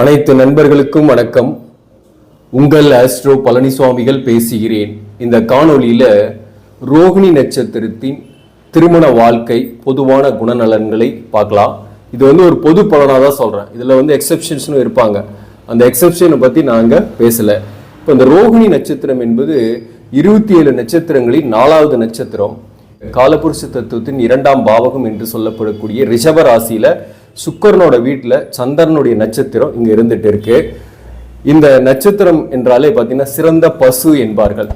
அனைத்து நண்பர்களுக்கும் வணக்கம். உங்கள் ஆஸ்ட்ரோ பழனிசுவாமிகள் பேசுகிறேன். இந்த காணொளியில ரோகிணி நட்சத்திரத்தின் திருமண வாழ்க்கை பொதுவான குணநலன்களை பார்க்கலாம். இது ஒரு பொது பலனாக தான் சொல்றேன். இதுல எக்ஸெப்ஷன்ஸும் இருப்பாங்க. அந்த எக்ஸெப்ஷனை பத்தி நாங்க பேசல. இப்போ இந்த ரோகிணி நட்சத்திரம் என்பது 27 நட்சத்திரங்களில் 4வது நட்சத்திரம். காலபுருஷ தத்துவத்தின் 2ஆம் பாவகம் என்று சொல்லப்படக்கூடிய ரிஷப ராசியில சுக்கரனோட வீட்டில் சந்திரனுடைய நட்சத்திரம் இங்க இருந்துட்டு இருக்கு. இந்த நட்சத்திரம் என்றாலே பார்த்தீங்கன்னா சிறந்த பசு என்பார்கள்.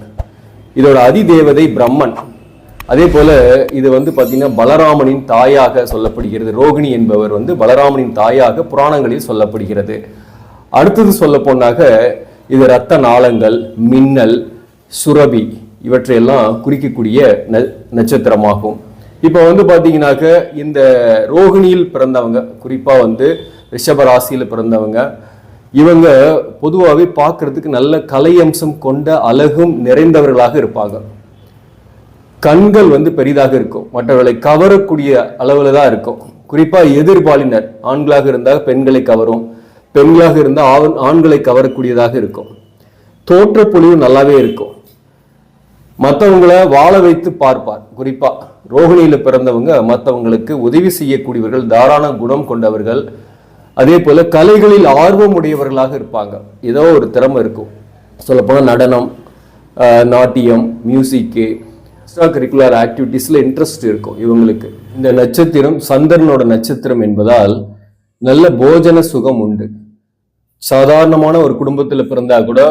இதோட அதிதேவதை பிரம்மன். அதே போல இது பார்த்தீங்கன்னா பலராமனின் தாயாக சொல்லப்படுகிறது. ரோகிணி என்பவர் பலராமனின் தாயாக புராணங்களில் சொல்லப்படுகிறது. அடுத்தது சொல்ல போனாக்க இது இரத்த நாளங்கள், மின்னல், சுரபி இவற்றையெல்லாம் குறிக்கக்கூடிய நட்சத்திரமாகும். இப்போ பார்த்தீங்கன்னாக்க இந்த ரோகிணியில் பிறந்தவங்க, குறிப்பா ரிஷப ராசியில பிறந்தவங்க, இவங்க பொதுவாகவே பார்க்கறதுக்கு நல்ல கலை அம்சம் கொண்ட அழகும் நிறைந்தவர்களாக இருப்பாங்க. கண்கள் பெரிதாக இருக்கும், மற்றவர்களை கவரக்கூடிய அளவுல தான் இருக்கும். குறிப்பா எதிர்பாலினர் ஆண்களாக இருந்தால் பெண்களை கவரும், பெண்களாக இருந்தால் ஆண்களை கவரக்கூடியதாக இருக்கும். தோற்றப்பொழிவு நல்லாவே இருக்கும். மற்றவங்களை வாழ வைத்து பார்ப்பார். குறிப்பா ரோகிணியில பிறந்தவங்க மற்றவங்களுக்கு உதவி செய்யக்கூடியவர்கள், தாராள குணம் கொண்டவர்கள். அதே போல கலைகளில் ஆர்வம் உடையவர்களாக இருப்பாங்க. ஏதோ ஒரு திறமை இருக்கும். சொல்லப்போனால் நடனம், நாட்டியம், மியூசிக்கு, எக்ஸ்ட்ரா கரிக்குலர் ஆக்டிவிட்டீஸ்ல இன்ட்ரெஸ்ட் இருக்கும் இவங்களுக்கு. இந்த நட்சத்திரம் சந்திரனோட நட்சத்திரம் என்பதால் நல்ல போஜன சுகம் உண்டு. சாதாரணமான ஒரு குடும்பத்துல பிறந்தா கூட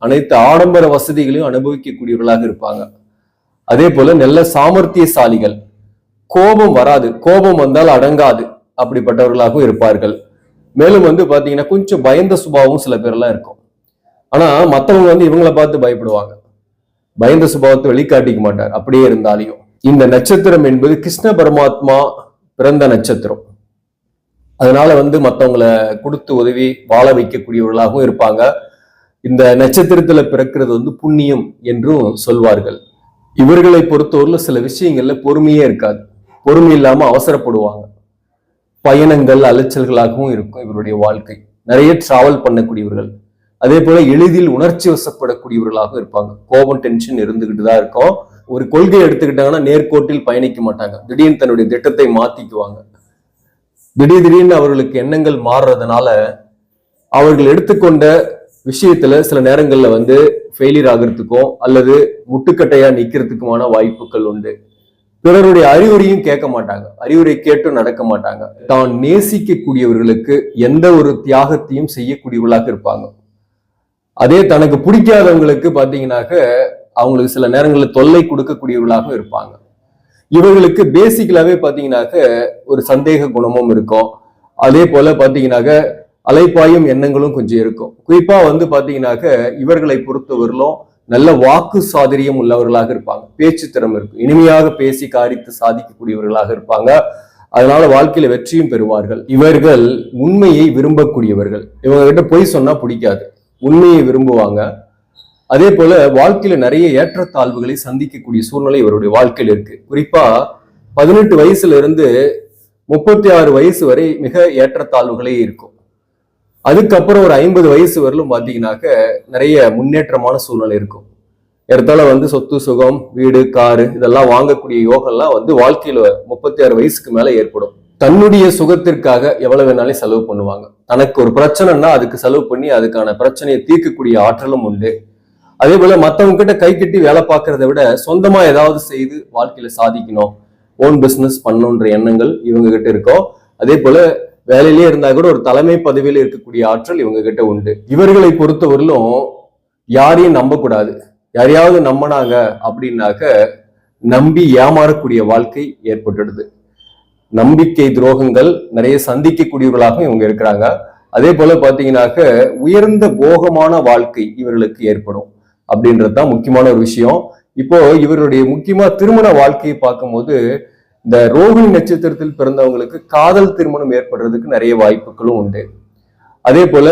அனைத்து ஆடம்பர வசதிகளையும் அனுபவிக்கக்கூடியவர்களாக இருப்பாங்க. அதே போல நல்ல சாமர்த்தியசாலிகள். கோபம் வராது, கோபம் வந்தால் அடங்காது, அப்படிப்பட்டவர்களாகவும் இருப்பார்கள். மேலும் பாத்தீங்கன்னா கொஞ்சம் பயந்த சுபாவம் சில பேர்லாம் இருக்கும். ஆனா மற்றவங்க இவங்களை பார்த்து பயப்படுவாங்க. பயந்த சுபாவத்தை வெளிக்காட்டிக்க மாட்டார் அப்படியே இருந்தாலையும். இந்த நட்சத்திரம் என்பது கிருஷ்ண பரமாத்மா பிறந்த நட்சத்திரம். அதனால மற்றவங்களை கொடுத்து உதவி வாழ வைக்கக்கூடியவர்களாகவும் இருப்பாங்க. இந்த நட்சத்திரத்துல பிறக்கிறது புண்ணியம் என்றும் சொல்வார்கள். இவர்களை பொறுத்தவரையில சில விஷயங்கள்ல பொறுமையே இருக்காது. பொறுமை இல்லாம அவசரப்படுவாங்க. பயணங்கள் அலைச்சல்களாகவும் இருக்கும் இவருடைய வாழ்க்கை. நிறைய டிராவல் பண்ணக்கூடியவர்கள். அதே போல எளிதில் உணர்ச்சி வசப்படக்கூடியவர்களாக இருப்பாங்க. கோபம், டென்ஷன் இருந்துகிட்டு தான் இருக்கும். ஒரு கொள்கை எடுத்துக்கிட்டாங்கன்னா நேர்கோட்டில் பயணிக்க மாட்டாங்க. திடீர்னு தன்னுடைய திட்டத்தை மாத்திக்குவாங்க. திடீர்னு அவர்களுக்கு எண்ணங்கள் மாறுறதுனால அவர்கள் எடுத்துக்கொண்ட விஷயத்துல சில நேரங்கள்ல ஃபெயிலியர் ஆகிறதுக்கும் அல்லது முட்டுக்கட்டையா நிக்கிறதுக்குமான வாய்ப்புகள் உண்டு. பிறருடைய அறிவுரையும் கேட்க மாட்டாங்க. அறிவுரை கேட்டும் நடக்க மாட்டாங்க. தான் நேசிக்கக்கூடியவர்களுக்கு எந்த ஒரு தியாகத்தையும் செய்யக்கூடியவர்களாக இருப்பாங்க. அதே தனக்கு பிடிக்காதவங்களுக்கு பாத்தீங்கன்னாக்க அவங்களுக்கு சில நேரங்களில் தொல்லை கொடுக்கக்கூடியவர்களாக இருப்பாங்க. இவர்களுக்கு பேசிக்கலாவே பாத்தீங்கன்னாக்க ஒரு சந்தேக குணமும் இருக்கும். அதே போல பாத்தீங்கன்னாக்க அலைப்பாயும் எண்ணங்களும் கொஞ்சம் இருக்கும். குறிப்பா பாத்தீங்கன்னாக்க இவர்களை பொறுத்தவரையிலும் நல்ல வாக்கு சாதுரியம் உள்ளவர்களாக இருப்பாங்க. பேச்சு திறமை இருக்கும். இனிமையாக பேசி காரித்து சாதிக்கக்கூடியவர்களாக இருப்பாங்க. அதனால வாழ்க்கையில வெற்றியும் பெறுவார்கள். இவர்கள் உண்மையை விரும்பக்கூடியவர்கள். இவங்க கிட்ட பொய் சொன்னா பிடிக்காது, உண்மையை விரும்புவாங்க. அதே போல வாழ்க்கையில நிறைய ஏற்றத்தாழ்வுகளை சந்திக்கக்கூடிய சூழ்நிலை இவருடைய வாழ்க்கையில் இருக்கு. குறிப்பா 18 வயசுல இருந்து 36 வயசு வரை மிக ஏற்றத்தாழ்வுகளே இருக்கும். அதுக்கப்புறம் ஒரு 50 வயசு வரலும் பாத்தீங்கன்னாக்க நிறைய முன்னேற்றமான சூழ்நிலை இருக்கும். இடத்தால சொத்து, சுகம், வீடு, காரு இதெல்லாம் வாங்கக்கூடிய யோகம்லாம் வாழ்க்கையில 36 வயசுக்கு மேல ஏற்படும். தன்னுடைய சுகத்திற்காக எவ்வளவு வேணாலும் செலவு பண்ணுவாங்க. தனக்கு ஒரு பிரச்சனைன்னா அதுக்கு செலவு பண்ணி அதுக்கான பிரச்சனையை தீர்க்கக்கூடிய ஆற்றலும் உண்டு. அதே போல மற்றவங்க கிட்ட கை கட்டி வேலை பார்க்கறத விட சொந்தமா ஏதாவது செய்து வாழ்க்கையில சாதிக்கணும், ஓன் பிசினஸ் பண்ணணுன்ற எண்ணங்கள் இவங்க கிட்ட இருக்கும். அதே போல வேலையிலே இருந்தா கூட ஒரு தலைமை பதவியில இருக்கக்கூடிய ஆற்றல் இவங்க கிட்ட உண்டு. இவர்களை பொறுத்தவரையிலும் யாரையும் நம்பக்கூடாது. யாரையாவது நம்பினாங்க அப்படின்னாக்க நம்பி ஏமாறக்கூடிய வாழ்க்கை ஏற்பட்டுடுது. நம்பிக்கை துரோகங்கள் நிறைய சந்திக்கக்கூடியவர்களாக இவங்க இருக்கிறாங்க. அதே போல பாத்தீங்கன்னாக்க உயர்ந்த போகமான வாழ்க்கை இவர்களுக்கு ஏற்படும் அப்படின்றதுதான் முக்கியமான ஒரு விஷயம். இப்போ இவருடைய முக்கியமா திருமண வாழ்க்கையை பார்க்கும்போது இந்த ரோகிணி நட்சத்திரத்தில் பிறந்தவங்களுக்கு காதல் திருமணம் ஏற்படுறதுக்கு நிறைய வாய்ப்புகளும் உண்டு. அதே போல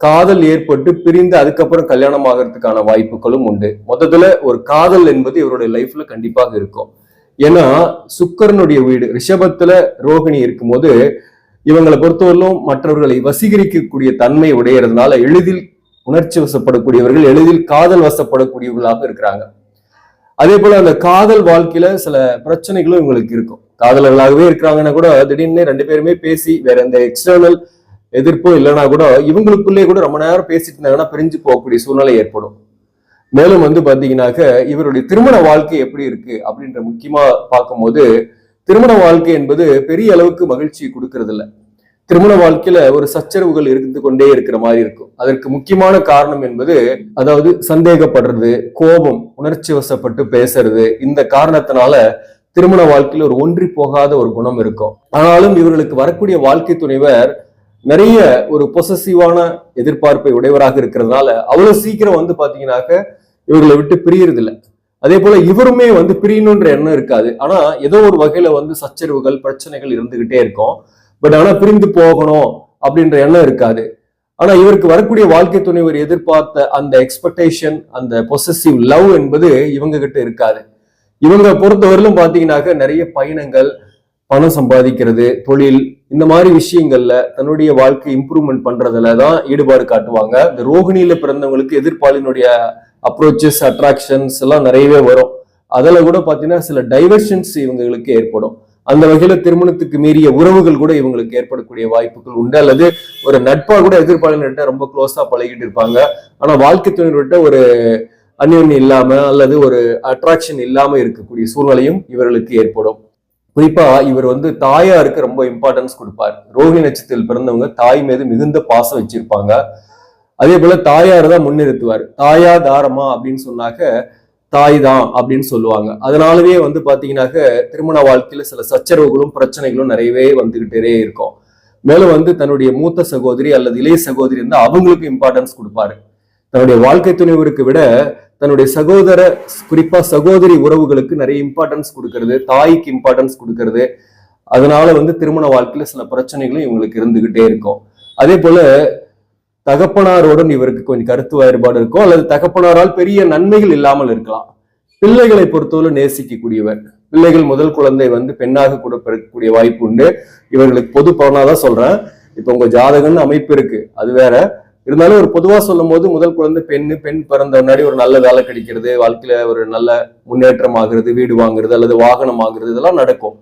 காதல் ஏற்பட்டு பிரிந்து அதுக்கப்புறம் கல்யாணம் ஆகிறதுக்கான வாய்ப்புகளும் உண்டு. மொத்தத்துல ஒரு காதல் என்பது இவருடைய லைஃப்ல கண்டிப்பாக இருக்கும். ஏன்னா சுக்கிரனுடைய வீடு ரிஷபத்துல ரோகிணி இருக்கும்போது இவங்களை பொறுத்தவரையிலும் மற்றவர்களை வசீகரிக்கக்கூடிய தன்மை உடையறதுனால எளிதில் உணர்ச்சி வசப்படக்கூடியவர்கள், எளிதில் காதல் வசப்படக்கூடியவர்களாக இருக்கிறாங்க. அதே போல அந்த காதல் வாழ்க்கையில சில பிரச்சனைகளும் இவங்களுக்கு இருக்கும். காதலர்களாகவே இருக்கிறாங்கன்னா கூட திடீர்னு 2 பேருமே பேசி வேற எந்த எக்ஸ்டர்னல் எதிர்ப்பும் இல்லைன்னா கூட இவங்களுக்குள்ளே கூட ரொம்ப நேரம் பேசிட்டு இருந்தாங்கன்னா பிரிஞ்சு போகக்கூடிய சூழ்நிலை ஏற்படும். மேலும் பாத்தீங்கன்னாக்க இவருடைய திருமண வாழ்க்கை எப்படி இருக்கு அப்படின்ற முக்கியமா பார்க்கும்போது, திருமண வாழ்க்கை என்பது பெரிய அளவுக்கு மகிழ்ச்சி கொடுக்கறது இல்லை. திருமண வாழ்க்கையில ஒரு சச்சரவுகள் இருந்து கொண்டே இருக்கிற மாதிரி இருக்கும். அதற்கு முக்கியமான காரணம் என்பது அதாவது சந்தேகப்படுறது, கோபம், உணர்ச்சி வசப்பட்டு பேசுறது. இந்த காரணத்தினால திருமண வாழ்க்கையில ஒரு ஒன்றி போகாத ஒரு குணம் இருக்கும். ஆனாலும் இவர்களுக்கு வரக்கூடிய வாழ்க்கை துணைவர் நிறைய ஒரு பொசசிவான எதிர்பார்ப்பை உடையவராக இருக்கிறதுனால அவ்வளவு சீக்கிரம் பாத்தீங்கன்னாக்க இவர்களை விட்டு பிரியறது இல்லை. அதே போல இவருமே பிரியணுன்ற எண்ணம் இருக்காது. ஆனா ஏதோ ஒரு வகையில சச்சரவுகள், பிரச்சனைகள் இருந்துகிட்டே இருக்கும். பட் ஆனா பிரிந்து போகணும் அப்படின்ற எண்ணம் இருக்காது. ஆனா இவருக்கு வரக்கூடிய வாழ்க்கை துணைவர் எதிர்பார்த்த அந்த எக்ஸ்பெக்டேஷன், அந்த பொசசிவ் லவ் என்பது இவங்க கிட்ட இருக்காது. இவங்க பொறுத்தவரையிலும் பாத்தீங்கன்னாக்க நிறைய பயணங்கள், பணம் சம்பாதிக்கிறது, தொழில், இந்த மாதிரி விஷயங்கள்ல தன்னுடைய வாழ்க்கை இம்ப்ரூவ்மெண்ட் பண்றதுலதான் ஈடுபாடு காட்டுவாங்க. இந்த ரோகிணியில பிறந்தவங்களுக்கு எதிர்ப்பாளினுடைய அப்ரோச்சஸ், அட்ராக்ஷன்ஸ் எல்லாம் நிறையவே வரும். அதுல கூட பாத்தீங்கன்னா சில டைவர்ஷன்ஸ் இவங்களுக்கு ஏற்படும். அந்த வகையில திருமணத்துக்கு மீறிய உறவுகள் கூட இவங்களுக்கு ஏற்படக்கூடிய வாய்ப்புகள் உண்டு. அல்லது ஒரு நட்பா கூட எதிர்ப்பாளினர்கிட்ட ரொம்ப க்ளோஸா பழகிட்டு இருப்பாங்க. ஆனா வாழ்க்கை துணைவர்கிட்ட ஒரு அந்யோன்யம் இல்லாம அல்லது ஒரு அட்ராக்ஷன் இல்லாம இருக்கக்கூடிய சூழ்நிலையும் இவர்களுக்கு ஏற்படும். குறிப்பா இவர் தாயாருக்கு ரொம்ப இம்பார்ட்டன்ஸ் கொடுப்பார். ரோகிணி நட்சத்திரத்தில் பிறந்தவங்க தாய் மீது மிகுந்த பாசம் வச்சிருப்பாங்க. அதே போல தாயார் தான் முன்னிறுத்துவார். தாயா தாரமா அப்படின்னு சொன்னாக்க தாய் தான் அப்படின்னு சொல்லுவாங்க. அதனாலவே பாத்தீங்கன்னாக்க திருமண வாழ்க்கையில சில சச்சரவுகளும் பிரச்சனைகளும் நிறையவே வந்துகிட்டே இருக்கும். மேலும் தன்னுடைய மூத்த சகோதரி அல்லது இளைய சகோதரி அவங்களுக்கு இம்பார்ட்டன்ஸ் கொடுப்பாரு. தன்னுடைய வாழ்க்கை துணைவருக்கு விட தன்னுடைய சகோதர, குறிப்பா சகோதரி உறவுகளுக்கு நிறைய இம்பார்ட்டன்ஸ் கொடுக்கறது, தாய்க்கு இம்பார்ட்டன்ஸ் கொடுக்கறது. அதனால திருமண வாழ்க்கையில சில பிரச்சனைகளும் இவங்களுக்கு இருந்துகிட்டே இருக்கும். அதே போல தகப்பனாரோடன் இவருக்கு கொஞ்சம் கருத்து வேறுபாடு இருக்கும், அல்லது தகப்பனாரால் பெரிய நன்மைகள் இல்லாமல் இருக்கலாம். பிள்ளைகளை பொறுத்தவரை நேசிக்கக்கூடியவர். பிள்ளைகள் முதல் குழந்தை பெண்ணாக கூட பிறக்கக்கூடிய வாய்ப்பு உண்டு. இவர்களுக்கு பொது பலனாதான் சொல்றேன். இப்ப உங்க ஜாதகம்னு அமைப்பு இருக்கு, அது வேற. இருந்தாலும் ஒரு பொதுவா சொல்லும் போது முதல் குழந்தை பெண் பிறந்த முன்னாடி ஒரு நல்ல வேலை கிடைக்கிறது, வாழ்க்கையில ஒரு நல்ல முன்னேற்றம் ஆகுறது, வீடு வாங்குறது அல்லது வாகனம் ஆகுறது, இதெல்லாம் நடக்கும்.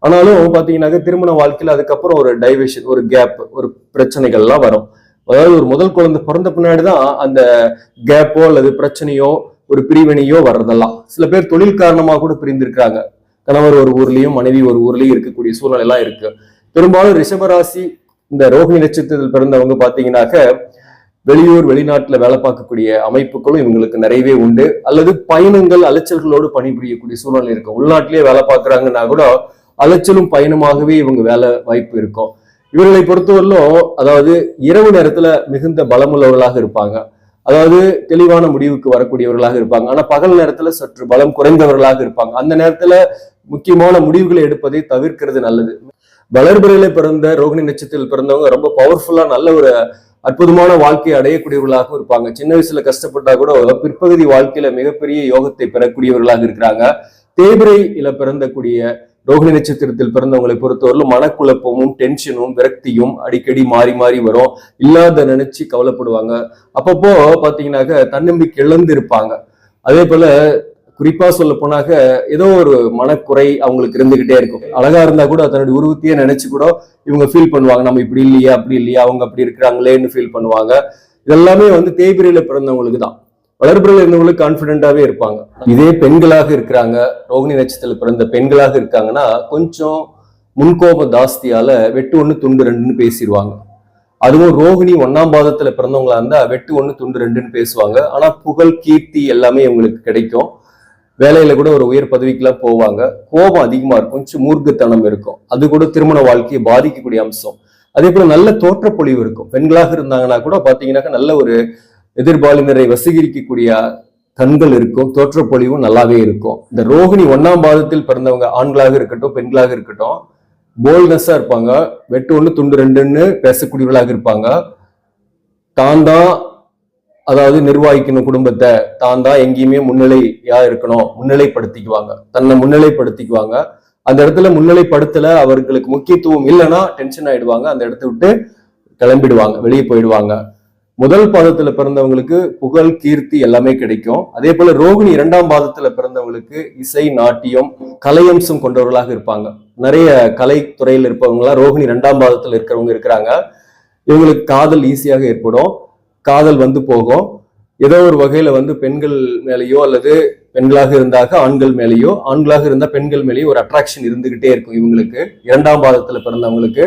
ஆனாலும் பாத்தீங்கன்னாக்க திருமண வாழ்க்கையில அதுக்கப்புறம் ஒரு டைவர்ஷன், ஒரு கேப், ஒரு பிரச்சனைகள் எல்லாம் வரும். அதாவது ஒரு முதல் குழந்தை பிறந்த பின்னாடிதான் அந்த கேப்போ அல்லது பிரச்சனையோ ஒரு பிரிவினையோ வர்றதெல்லாம். சில பேர் தொழில் காரணமாக கூட பிரிந்திருக்கிறாங்க. கணவர் ஒரு ஊர்லயும் மனைவி ஒரு ஊர்லயும் இருக்கக்கூடிய சூழ்நிலை எல்லாம் இருக்கு. பெரும்பாலும் ரிஷபராசி இந்த ரோகிணி நட்சத்திரத்தில் பிறந்தவங்க பாத்தீங்கன்னாக்க வெளியூர், வெளிநாட்டுல வேலை பார்க்கக்கூடிய அமைப்புகளும் இவங்களுக்கு நிறையவே உண்டு. அல்லது பயணங்கள், அலைச்சல்களோடு பணிபுரியக்கூடிய சூழ்நிலை இருக்கும். உள்நாட்டிலேயே வேலை பார்க்கறாங்கன்னா கூட அலைச்சலும் பயணமாகவே இவங்க வேலை வாய்ப்பு இருக்கும். இவர்களை பொறுத்தவரையிலும் அதாவது இரவு நேரத்துல மிகுந்த பலமுள்ளவர்களாக இருப்பாங்க. அதாவது தெளிவான முடிவுக்கு வரக்கூடியவர்களாக இருப்பாங்க. ஆனா பகல் நேரத்துல சற்று பலம் குறைந்தவர்களாக இருப்பாங்க. அந்த நேரத்துல முக்கியமான முடிவுகளை எடுப்பதை தவிர்க்கிறது நல்லது. வளர்பிறையில பிறந்த ரோகிணி நட்சத்திரத்தில் பிறந்தவங்க ரொம்ப பவர்ஃபுல்லா நல்ல ஒரு அற்புதமான வாழ்க்கையை அடையக்கூடியவர்களாகவும் இருப்பாங்க. சின்ன வயசுல கஷ்டப்பட்டா கூட பிற்பகுதி வாழ்க்கையில மிகப்பெரிய யோகத்தை பெறக்கூடியவர்களாக இருக்கிறாங்க. தேய்பிரையில பிறந்தக்கூடிய ரோகிணி நட்சத்திரத்தில் பிறந்தவங்களை பொறுத்தவரையிலும் மனக்குழப்பமும், டென்ஷனும், விரக்தியும் அடிக்கடி மாறி மாறி வரும். இல்லாத நினைச்சு கவலைப்படுவாங்க. அப்பப்போ பாத்தீங்கன்னாக்க தன்னம்பிக்கை இழந்து இருப்பாங்க. அதே போல குறிப்பா சொல்ல போனாக்க ஏதோ ஒரு மனக்குறை அவங்களுக்கு இருந்துகிட்டே இருக்கும். அழகா இருந்தா கூட தன்னுடைய உருவத்தையே நினைச்சு கூட இவங்க ஃபீல் பண்ணுவாங்க, நம்ம இப்படி இல்லையா, அப்படி இல்லையா, அவங்க அப்படி இருக்கிறாங்களேன்னு ஃபீல் பண்ணுவாங்க. இதெல்லாமே தேய்பிரையில பிறந்தவங்களுக்கு தான். வளர்பிறையில இருந்தவங்களுக்கு கான்பிடென்டாவே இருப்பாங்க. இதே பெண்களாக இருக்கிறாங்க, ரோகிணி நட்சத்திரத்தில் பிறந்த பெண்களாக இருக்காங்கன்னா கொஞ்சம் முன்கோப தாஸ்தியால வெட்டு 1 துண்டு 2ன்னு பேசிடுவாங்க. அதுவும் ரோகிணி 1ஆம் பாதத்துல பிறந்தவங்களா இருந்தா வெட்டு 1 துண்டு 2ன்னு பேசுவாங்க. ஆனா புகழ், கீர்த்தி எல்லாமே இவங்களுக்கு கிடைக்கும். வேலையில கூட ஒரு உயர் பதவிக்கெல்லாம் போவாங்க. கோபம் அதிகமா இருக்கும், கொஞ்சம் மூர்க்கத்தனம் இருக்கும். அது கூட திருமண வாழ்க்கையை பாதிக்கக்கூடிய அம்சம். அதே போல நல்ல தோற்றப்பொழிவு இருக்கும். பெண்களாக இருந்தாங்கன்னா கூட பாத்தீங்கன்னாக்க நல்ல ஒரு எதிர்பாலினரை வசீகரிக்கக்கூடிய கண்கள் இருக்கும், தோற்றப்பொழிவும் நல்லாவே இருக்கும். இந்த ரோகிணி 1ஆம் பாதத்தில் பிறந்தவங்க ஆண்களாக இருக்கட்டும், பெண்களாக இருக்கட்டும், போல்ட்னஸா இருப்பாங்க. வெட்டு 1 துண்டு 2ன்னு பேசக்கூடியவர்களாக இருப்பாங்க. தான் தான் அதாவது நிர்வாகிக்கணும் குடும்பத்தை, தான் தான் எங்கேயுமே முன்னிலையா இருக்கணும், முன்னிலைப்படுத்திக்குவாங்க, தன்னை முன்னிலைப்படுத்திக்குவாங்க. அந்த இடத்துல முன்னிலைப்படுத்தல, அவர்களுக்கு முக்கியத்துவம் இல்லைன்னா டென்ஷன் ஆயிடுவாங்க, அந்த இடத்த விட்டு கிளம்பிடுவாங்க, வெளியே போயிடுவாங்க. முதல் பாதத்துல பிறந்தவங்களுக்கு புகழ், கீர்த்தி எல்லாமே கிடைக்கும். அதே போல ரோகிணி 2ஆம் பாதத்துல பிறந்தவங்களுக்கு இசை, நாட்டியம், கலையம்சம் கொண்டவர்களாக இருப்பாங்க. நிறைய கலைத்துறையில் இருப்பவங்களாம் ரோகிணி 2ஆம் பாதத்துல இருக்கிறவங்க இருக்கிறாங்க. இவங்களுக்கு காதல் ஈஸியாக ஏற்படும், காதல் வந்து போகும். ஏதோ ஒரு வகையில வந்து பெண்கள் மேலேயோ அல்லது பெண்களாக இருந்தாக ஆண்கள் மேலேயோ, ஆண்களாக இருந்தா பெண்கள் மேலேயோ ஒரு அட்ராக்ஷன் இருந்துகிட்டே இருக்கும் இவங்களுக்கு 2ஆம் பாதத்துல பிறந்தவங்களுக்கு.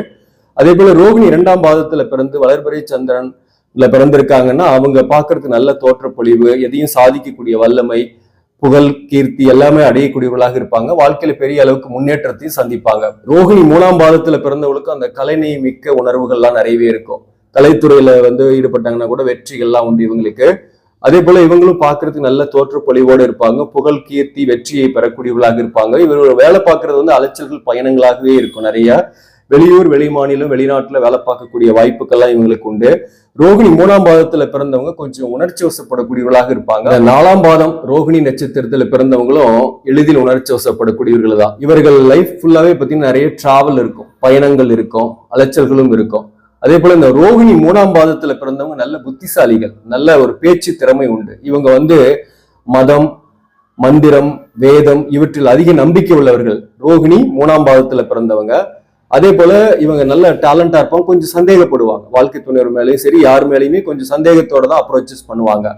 அதே போல ரோகிணி 2ஆம் பாதத்துல பிறந்து வளர்பிறை சந்திரன்ல பிறந்திருக்காங்கன்னா அவங்க பாக்குறதுக்கு நல்ல தோற்றப்பொழிவு, எதையும் சாதிக்கக்கூடிய வல்லமை, புகழ், கீர்த்தி எல்லாமே அடையக்கூடியவர்களாக இருப்பாங்க. வாழ்க்கையில பெரிய அளவுக்கு முன்னேற்றத்தையும் சந்திப்பாங்க. ரோகிணி 3ஆம் பாதத்துல பிறந்தவங்களுக்கு அந்த கலைநெய் மிக்க உணர்வுகள்லாம் நிறையவே இருக்கும். கலைத்துறையில வந்து ஈடுபட்டாங்கன்னா கூட வெற்றிகள்லாம் உண்டு இவங்களுக்கு. அதே போல இவங்களும் பாக்குறதுக்கு நல்ல தோற்றப்பொழிவோடு இருப்பாங்க. புகழ், கீர்த்தி, வெற்றியை பெறக்கூடியவர்களாக இருப்பாங்க. இவரோட வேலை பார்க்கறது வந்து அலைச்சல்கள், பயணங்களாகவே இருக்கும். நிறைய வெளியூர், வெளி மாநிலம், வெளிநாட்டுல வேலை பார்க்கக்கூடிய வாய்ப்புகள்லாம் இவங்களுக்கு உண்டு. ரோகிணி 3ஆம் பாதத்துல பிறந்தவங்க கொஞ்சம் உணர்ச்சி வசப்படக்கூடியவர்களாக இருப்பாங்க. 4ஆம் பாதம் ரோகிணி நட்சத்திரத்துல பிறந்தவங்களும் எளிதில் உணர்ச்சி வசப்படக்கூடியவர்கள் தான். இவர்கள் லைஃப் ஃபுல்லாவே பார்த்தீங்கன்னா நிறைய டிராவல் இருக்கும், பயணங்கள் இருக்கும், அலைச்சல்களும் இருக்கும். அதே போல இந்த ரோகிணி 3ஆம் பாதத்துல பிறந்தவங்க நல்ல புத்திசாலிகள், நல்ல ஒரு பேச்சு திறமை உண்டு. இவங்க வந்து மதம், மந்திரம், வேதம் இவற்றில் அதிக நம்பிக்கை உள்ளவர்கள் ரோகிணி 3ஆம் பாதத்துல பிறந்தவங்க. அதே போல இவங்க நல்ல டேலண்டா இருப்பாங்க, கொஞ்சம் சந்தேகப்படுவாங்க. வாழ்க்கை துணைவர் மேலேயும் சரி, யார் மேலேயுமே கொஞ்சம் சந்தேகத்தோட தான் அப்ரோச்சஸ் பண்ணுவாங்க.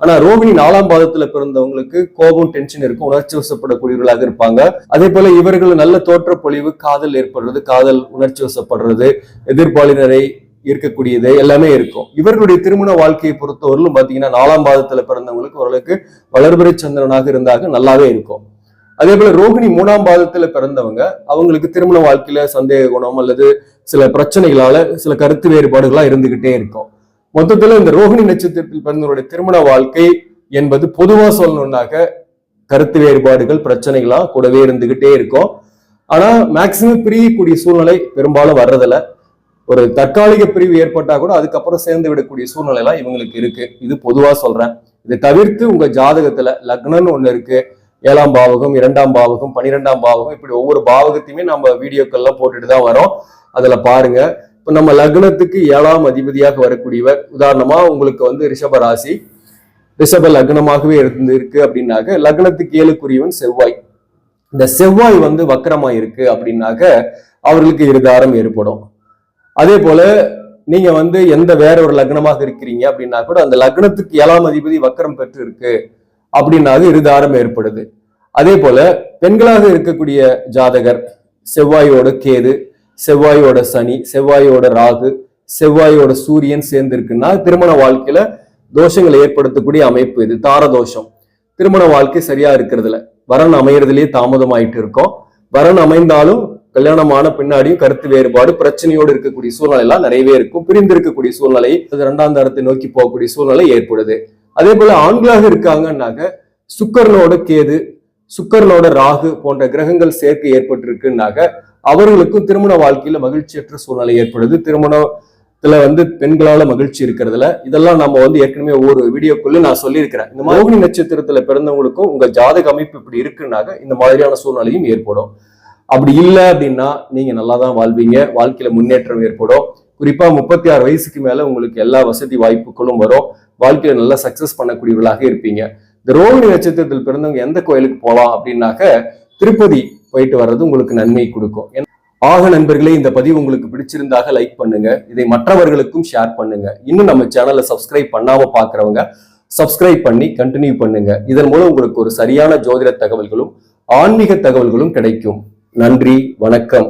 ஆனா ரோகிணி 4ஆம் பாதத்துல பிறந்தவங்களுக்கு கோபம், டென்ஷன் இருக்கும், உணர்ச்சி வசப்படக்கூடியவர்களாக இருப்பாங்க. அதே போல இவர்கள் நல்ல தோற்றப்பொழிவு, காதல் ஏற்படுறது, காதல் உணர்ச்சி வசப்படுறது, எதிர்பாலினரை இருக்கக்கூடியது எல்லாமே இருக்கும். இவர்களுடைய திருமண வாழ்க்கையை பொறுத்தவரையிலும் பாத்தீங்கன்னா 4ஆம் பாதத்துல பிறந்தவங்களுக்கு ஓரளவுக்கு வளர்பிறை சந்திரனாக இருந்தாக நல்லாவே இருக்கும். அதே போல ரோகிணி 3ஆம் பாதத்துல பிறந்தவங்க அவங்களுக்கு திருமண வாழ்க்கையில சந்தேக குணம் அல்லது சில பிரச்சனைகளால சில கருத்து வேறுபாடுகளா இருந்துகிட்டே இருக்கும். மொத்தத்துல இந்த ரோகிணி நட்சத்திரத்தில் பிறந்தவருடைய திருமண வாழ்க்கை என்பது பொதுவா சொல்லணும்னாக்க கருத்து வேறுபாடுகள், பிரச்சனைகளா கூடவே இருந்துகிட்டே இருக்கும். ஆனா மேக்சிமம் பிரியக்கூடிய சூழ்நிலை பெரும்பாலும் வர்றதில்ல. ஒரு தற்காலிக பிரிவு ஏற்பட்டா கூட அதுக்கப்புறம் சேர்ந்து விடக்கூடிய சூழ்நிலை எல்லாம் இவங்களுக்கு இருக்கு. இது பொதுவா சொல்றேன். இதை தவிர்த்து உங்க ஜாதகத்துல லக்னம்னு ஒண்ணு இருக்கு, 7ஆம் பாவகம், 2ஆம் பாவகம், 12ஆம் பாவகம், இப்படி ஒவ்வொரு பாவகத்தையுமே நம்ம வீடியோக்கள்லாம் போட்டுட்டு தான் வரோம். அதுல பாருங்க. இப்ப நம்ம லக்னத்துக்கு 7ஆம் அதிபதியாக வரக்கூடியவர், உதாரணமா உங்களுக்கு வந்து ரிஷப ராசி, ரிஷப லக்னமாகவே இருக்கு அப்படின்னாக்க லக்னத்துக்கு 7க்குரியவன் செவ்வாய். இந்த செவ்வாய் வந்து வக்கரமா இருக்கு அப்படின்னாக்க அவர்களுக்கு இருதாரம் ஏற்படும். அதே போல நீங்க வந்து எந்த வேற ஒரு லக்னமாக இருக்கிறீங்க அப்படின்னா கூட அந்த லக்னத்துக்கு 7ஆம் அதிபதி வக்கரம் பெற்று இருக்கு அப்படின்னாக இருதாரம் ஏற்படுது. அதே போல பெண்களாக இருக்கக்கூடிய ஜாதகர் செவ்வாயோட கேது, செவ்வாயோட சனி, செவ்வாயோட ராகு, செவ்வாயோட சூரியன் சேர்ந்து இருக்குன்னா திருமண வாழ்க்கையில தோஷங்களை ஏற்படுத்தக்கூடிய அமைப்பு இது, தாரதோஷம். திருமண வாழ்க்கை சரியா இருக்கிறதுல வரன் அமையறதுலயே தாமதமாயிட்டு இருக்கும். வரன் அமைந்தாலும் கல்யாணமான பின்னாடியும் கருத்து வேறுபாடு, பிரச்சனையோடு இருக்கக்கூடிய சூழ்நிலை எல்லாம் நிறையவே இருக்கும். பிரிந்து இருக்கக்கூடிய சூழ்நிலை, 2ஆம் தரத்தை நோக்கி போகக்கூடிய சூழ்நிலை ஏற்படுது. அதே போல ஆண்களாக இருக்காங்கன்னாக்க சுக்கரனோட கேது, சுக்கரனோட ராகு போன்ற கிரகங்கள் சேர்க்கை ஏற்பட்டிருக்குன்னாக்க அவர்களுக்கும் திருமண வாழ்க்கையில மகிழ்ச்சியற்ற சூழ்நிலை ஏற்படுது. திருமணத்துல வந்து பெண்களால மகிழ்ச்சி இருக்கிறதுல இதெல்லாம் நம்ம வந்து ஏற்கனவே ஒவ்வொரு வீடியோக்குள்ள நான் சொல்லியிருக்கிறேன். இந்த ரோகிணி நட்சத்திரத்துல பிறந்தவங்களுக்கும் உங்க ஜாதக அமைப்பு இப்படி இருக்குன்னாக்க இந்த மாதிரியான சூழ்நிலையும் ஏற்படும். அப்படி இல்லை அப்படின்னா நீங்க நல்லா தான் வாழ்வீங்க, வாழ்க்கையில முன்னேற்றம் ஏற்படும். குறிப்பா 36 வயசுக்கு மேல உங்களுக்கு எல்லா வசதி வாய்ப்புகளும் வரும், வாழ்க்கையில நல்லா சக்சஸ் பண்ணக்கூடியவர்களாக இருப்பீங்க. இந்த ரோகிணி நட்சத்திரத்தில் பிறந்தவங்க எந்த கோயிலுக்கு போகலாம் அப்படின்னாக்க திருப்பதி போயிட்டு வர்றது உங்களுக்கு நன்மை கொடுக்கும். ஆக நண்பர்களே, இந்த பதிவு உங்களுக்கு பிடிச்சிருந்தாக லைக் பண்ணுங்க, இதை மற்றவர்களுக்கும் ஷேர் பண்ணுங்க. இன்னும் நம்ம சேனலை சப்ஸ்கிரைப் பண்ணாம பாக்குறவங்க சப்ஸ்கிரைப் பண்ணி கண்டினியூ பண்ணுங்க. இதன் மூலம் உங்களுக்கு ஒரு சரியான ஜோதிட தகவல்களும் ஆன்மீக தகவல்களும் கிடைக்கும். நன்றி, வணக்கம்.